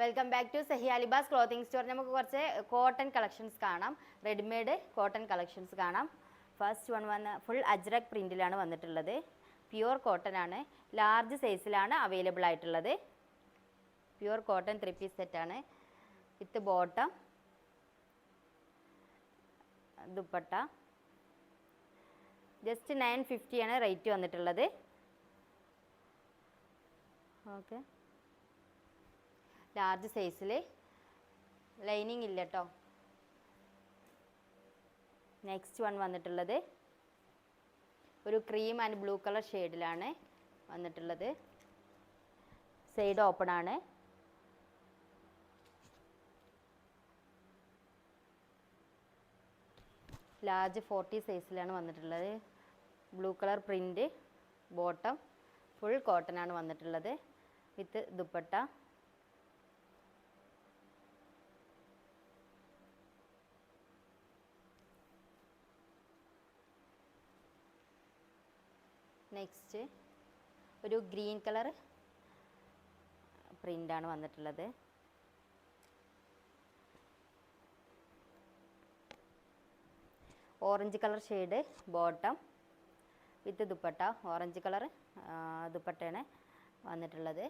Welcome back to Sahiya Libas clothing store. നമുക്ക് കുറച്ച് cotton collections കാണാം, റെഡിമെയ്ഡ് കോട്ടൺ കളക്ഷൻസ് കാണാം. ഫസ്റ്റ് വൺ ഫുൾ അജ്രക് പ്രിൻറ്റിലാണ് വന്നിട്ടുള്ളത്. പ്യുവർ കോട്ടൺ ആണ്, ലാർജ് സൈസിലാണ് അവൈലബിൾ ആയിട്ടുള്ളത്. പ്യുവർ കോട്ടൺ 3 പീസ് സെറ്റാണ് വിത്ത് ബോട്ടം, ദുപ്പട്ട. ജസ്റ്റ് 950 ആണ് റേറ്റ് വന്നിട്ടുള്ളത്. ഓക്കെ, ലാർജ് സൈസിൽ, ലൈനിങ് ഇല്ല കേട്ടോ. നെക്സ്റ്റ് വൺ വന്നിട്ടുള്ളത് ഒരു ക്രീം ആൻഡ് ബ്ലൂ കളർ ഷെയ്ഡിലാണ് വന്നിട്ടുള്ളത്. സൈഡ് ഓപ്പൺ ആണ്. ലാർജ് 40 സൈസിലാണ് വന്നിട്ടുള്ളത്. Blue colour print, bottom, full cotton ആണ് വന്നിട്ടുള്ളത് വിത്ത് ദുപ്പട്ട. നെക്സ്റ്റ് ഒരു ഗ്രീൻ കളർ പ്രിൻ്റാണ് വന്നിട്ടുള്ളത്. ഓറഞ്ച് കളർ ഷെയ്ഡ് ബോട്ടം വിത്ത് ദുപ്പട്ട. ഓറഞ്ച് കളർ ദുപ്പട്ടയാണ് വന്നിട്ടുള്ളത്.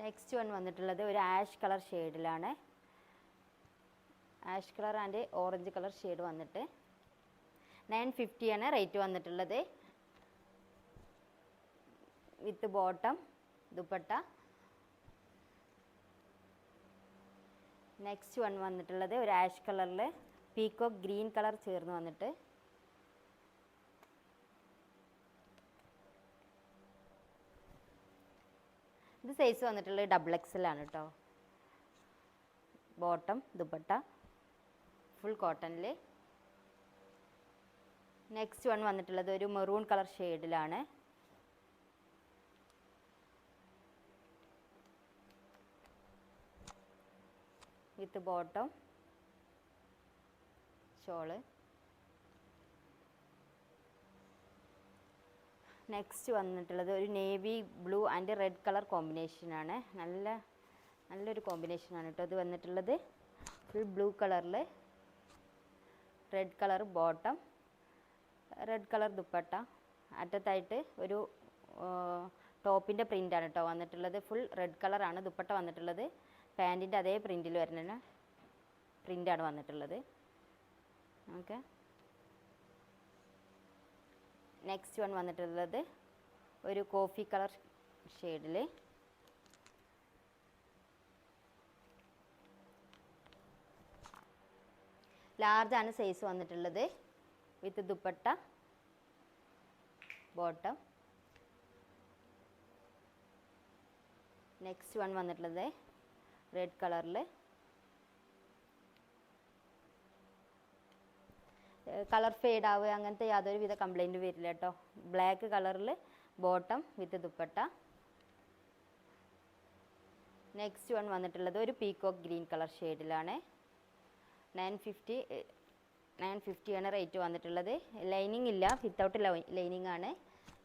നെക്സ്റ്റ് വൺ വന്നിട്ടുള്ളത് ഒരു ആഷ് കളർ ഷെയ്ഡിലാണ്. Ash colour and orange colour shade വന്നിട്ട് 950 ആണ് റേറ്റ് വന്നിട്ടുള്ളത് വിത്ത് ബോട്ടം, ദുപ്പട്ട. നെക്സ്റ്റ് വൺ വന്നിട്ടുള്ളത് ഒരു ആഷ് കളറിൽ പീക്കോക്ക് ഗ്രീൻ കളർ ചേർന്ന് വന്നിട്ട് ഇത് സൈസ് വന്നിട്ടുള്ളത് XXL ആണ് കേട്ടോ. ബോട്ടം, ദുപ്പട്ട, ഫുൾ കോട്ടണിൽ. നെക്സ്റ്റ് വൺ വന്നിട്ടുള്ളത് ഒരു മെറൂൺ കളർ ഷെയ്ഡിലാണ്. വിത്ത് ബോട്ടം, ഷോള്. നെക്സ്റ്റ് വന്നിട്ടുള്ളത് ഒരു navy blue and red colour കോമ്പിനേഷനാണ്. നല്ലൊരു കോമ്പിനേഷനാണ് കേട്ടോ ഇത് വന്നിട്ടുള്ളത്. ഫുൾ ബ്ലൂ കളറിൽ red colour bottom, red colour dupatta. അറ്റത്തായിട്ട് ഒരു ടോപ്പിൻ്റെ പ്രിൻ്റാണ് കേട്ടോ വന്നിട്ടുള്ളത്. ഫുൾ റെഡ് കളറാണ് ദുപ്പട്ട വന്നിട്ടുള്ളത്. പാൻറ്റിൻ്റെ അതേ പ്രിൻറ്റിൽ വരുന്ന പ്രിൻ്റാണ് വന്നിട്ടുള്ളത്. ഓക്കെ, നെക്സ്റ്റ് വൺ വന്നിട്ടുള്ളത് ഒരു കോഫി കളർ ഷെയ്ഡിൽ ലാർജാണ് സൈസ് വന്നിട്ടുള്ളത് വിത്ത് ദുപ്പട്ട, ബോട്ടം. നെക്സ്റ്റ് വൺ വന്നിട്ടുള്ളത് റെഡ് കളറിൽ കളർ ഫെയ്ഡ് ആവുക അങ്ങനത്തെ യാതൊരു വിധ കംപ്ലൈൻറ്റ് വരില്ല കേട്ടോ. ബ്ലാക്ക് കളറിൽ ബോട്ടം വിത്ത് ദുപ്പട്ട. നെക്സ്റ്റ് വൺ വന്നിട്ടുള്ളത് ഒരു പീക്കോക്ക് ഗ്രീൻ കളർ ഷെയ്ഡിലാണ്. 950 ആണ് റേറ്റ് വന്നിട്ടുള്ളത്. ലൈനിങ് ഇല്ല, വിത്തൗട്ട് ലൈനിങ് ആണ്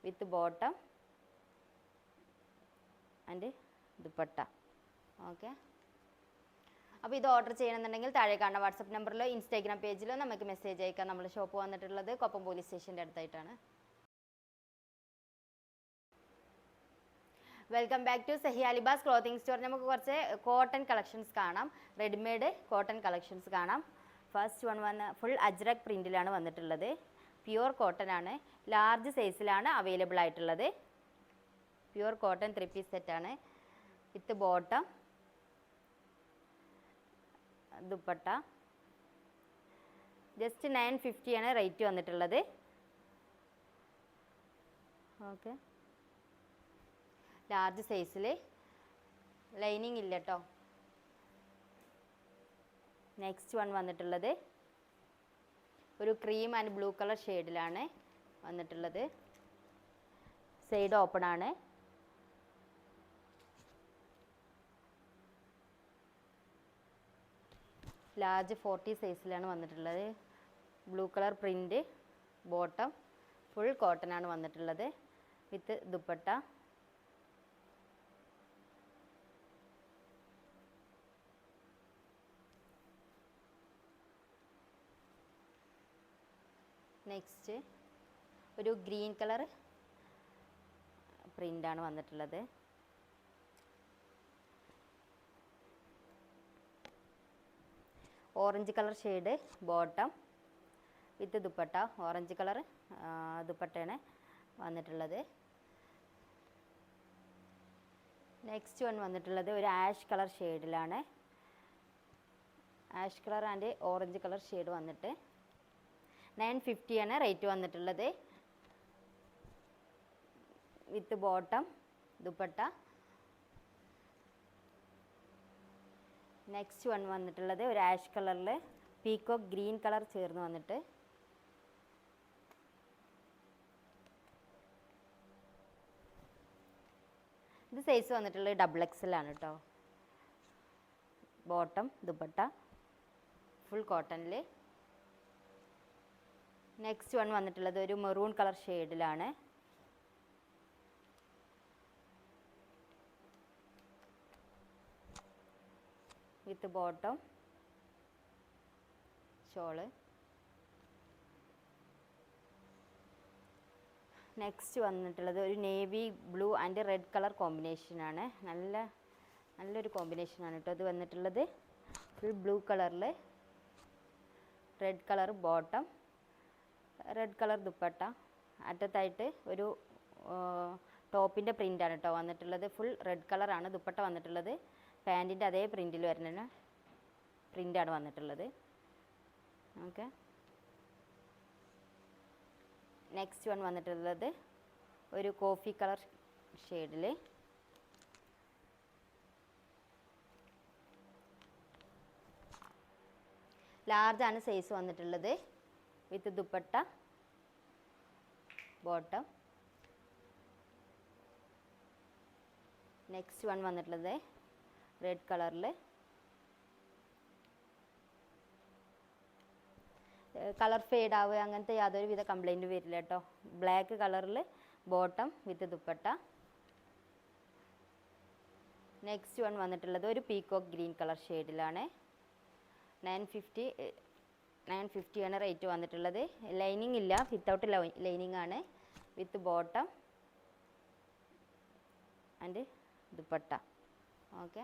വിത്ത് ബോട്ടം ആൻഡ് ദുപ്പട്ട. ഓക്കെ, അപ്പോൾ ഇത് ഓർഡർ ചെയ്യണമെന്നുണ്ടെങ്കിൽ താഴെ കാണുന്ന വാട്സപ്പ് നമ്പറിലോ ഇൻസ്റ്റാഗ്രാം പേജിലോ നമുക്ക് മെസ്സേജ് അയക്കാം. നമ്മുടെ ഷോപ്പ് വന്നിട്ടുള്ളത് കൊപ്പം പോലീസ് സ്റ്റേഷൻ്റെ അടുത്തായിട്ടാണ്. Welcome back to Sahiya Libas clothing store. നമുക്ക് കുറച്ച് കോട്ടൺ കളക്ഷൻസ് കാണാം, റെഡിമെയ്ഡ് കോട്ടൺ കളക്ഷൻസ് കാണാം. ഫസ്റ്റ് വൺ ഫുൾ അജ്രക് പ്രിൻറ്റിലാണ് വന്നിട്ടുള്ളത്. പ്യുവർ കോട്ടൺ ആണ്, ലാർജ് സൈസിലാണ് അവൈലബിൾ ആയിട്ടുള്ളത്. പ്യുവർ കോട്ടൺ 3 പീസ് സെറ്റാണ് വിത്ത് ബോട്ടം, ദുപ്പട്ട. ജസ്റ്റ് 950 ആണ് റേറ്റ് വന്നിട്ടുള്ളത്. ഓക്കെ, ലാർജ് സൈസിൽ, ലൈനിങ് ഇല്ല കേട്ടോ. നെക്സ്റ്റ് വൺ വന്നിട്ടുള്ളത് ഒരു ക്രീം ആൻഡ് ബ്ലൂ കളർ ഷെയ്ഡിലാണ് വന്നിട്ടുള്ളത്. സൈഡ് ഓപ്പൺ ആണ്. ലാർജ് 40 സൈസിലാണ് വന്നിട്ടുള്ളത്. Blue colour print, bottom, full cotton ആണ് വന്നിട്ടുള്ളത് വിത്ത് ദുപ്പട്ട. നെക്സ്റ്റ് ഒരു ഗ്രീൻ കളർ പ്രിൻ്റാണ് വന്നിട്ടുള്ളത്. ഓറഞ്ച് കളർ ഷെയ്ഡ് ബോട്ടം വിത്ത് ദുപ്പട്ട, ഓറഞ്ച് കളർ ദുപ്പട്ടയാണ് വന്നിട്ടുള്ളത്. നെക്സ്റ്റ് വൺ വന്നിട്ടുള്ളത് ഒരു ആഷ് കളർ ഷെയ്ഡിലാണ്. Ash colour and orange colour shade വന്നിട്ട് 950 ആണ് റേറ്റ് വന്നിട്ടുള്ളത്. വിത്ത് ബോട്ടം ദുപ്പട്ട. നെക്സ്റ്റ് വൺ വന്നിട്ടുള്ളത് ഒരു ആഷ് കളറിൽ പീക്കോക്ക് ഗ്രീൻ കളർ ചേർന്ന് വന്നിട്ട് ഇത് സൈസ് വന്നിട്ടുള്ളത് XXL ആണ് കേട്ടോ. ബോട്ടം ദുപ്പട്ട ഫുൾ കോട്ടണിൽ. നെക്സ്റ്റ് വൺ വന്നിട്ടുള്ളത് ഒരു മെറൂൺ കളർ ഷെയ്ഡിലാണ്. വിത്ത് ബോട്ടം ഷോള്. നെക്സ്റ്റ് വന്നിട്ടുള്ളത് ഒരു navy blue and red colour കോമ്പിനേഷനാണ്. നല്ലൊരു കോമ്പിനേഷനാണ് കേട്ടോ ഇത് വന്നിട്ടുള്ളത്. ഫുൾ ബ്ലൂ കളറിൽ red colour bottom, red colour dupatta. അറ്റത്തായിട്ട് ഒരു ടോപ്പിൻ്റെ പ്രിൻ്റാണ് കേട്ടോ വന്നിട്ടുള്ളത്. ഫുൾ റെഡ് കളറാണ് ദുപ്പട്ട വന്നിട്ടുള്ളത്. പാൻറ്റിൻ്റെ അതേ പ്രിൻറ്റിൽ വരുന്ന പ്രിൻ്റാണ് വന്നിട്ടുള്ളത്. ഓക്കെ. നെക്സ്റ്റ് വൺ വന്നിട്ടുള്ളത് ഒരു കോഫി കളർ ഷെയ്ഡിൽ ലാർജാണ് സൈസ് വന്നിട്ടുള്ളത്. വിത്ത് ദുപ്പട്ട ബോട്ടം. നെക്സ്റ്റ് വൺ വന്നിട്ടുള്ളത് റെഡ് കളറിൽ കളർ ഫെയ്ഡ് ആവുക അങ്ങനത്തെ യാതൊരു വിധ കംപ്ലൈൻറ്റ് വരില്ല കേട്ടോ. ബ്ലാക്ക് കളറിൽ ബോട്ടം വിത്ത് ദുപ്പട്ട. നെക്സ്റ്റ് വൺ വന്നിട്ടുള്ളത് ഒരു പീക്കോക്ക് ഗ്രീൻ കളർ ഷെയ്ഡിലാണ്. 950 ആണ് റേറ്റ് വന്നിട്ടുള്ളത്. ലൈനിങ് ഇല്ല, വിത്തൗട്ട് ലൈനിങ് ആണ്. വിത്ത് ബോട്ടം ആൻഡ് ദുപ്പട്ട. ഓക്കെ.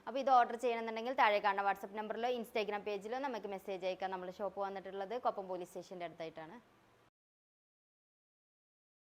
അപ്പോൾ ഇത് ഓർഡർ ചെയ്യണമെന്നുണ്ടെങ്കിൽ താഴെ കാണുന്ന വാട്സപ്പ് നമ്പറിലോ ഇൻസ്റ്റാഗ്രാം പേജിലോ നമുക്ക് മെസ്സേജ് അയക്കാം. നമ്മുടെ ഷോപ്പ് വന്നിട്ടുള്ളത് കൊപ്പം പോലീസ് സ്റ്റേഷൻ്റെ അടുത്തായിട്ടാണ്.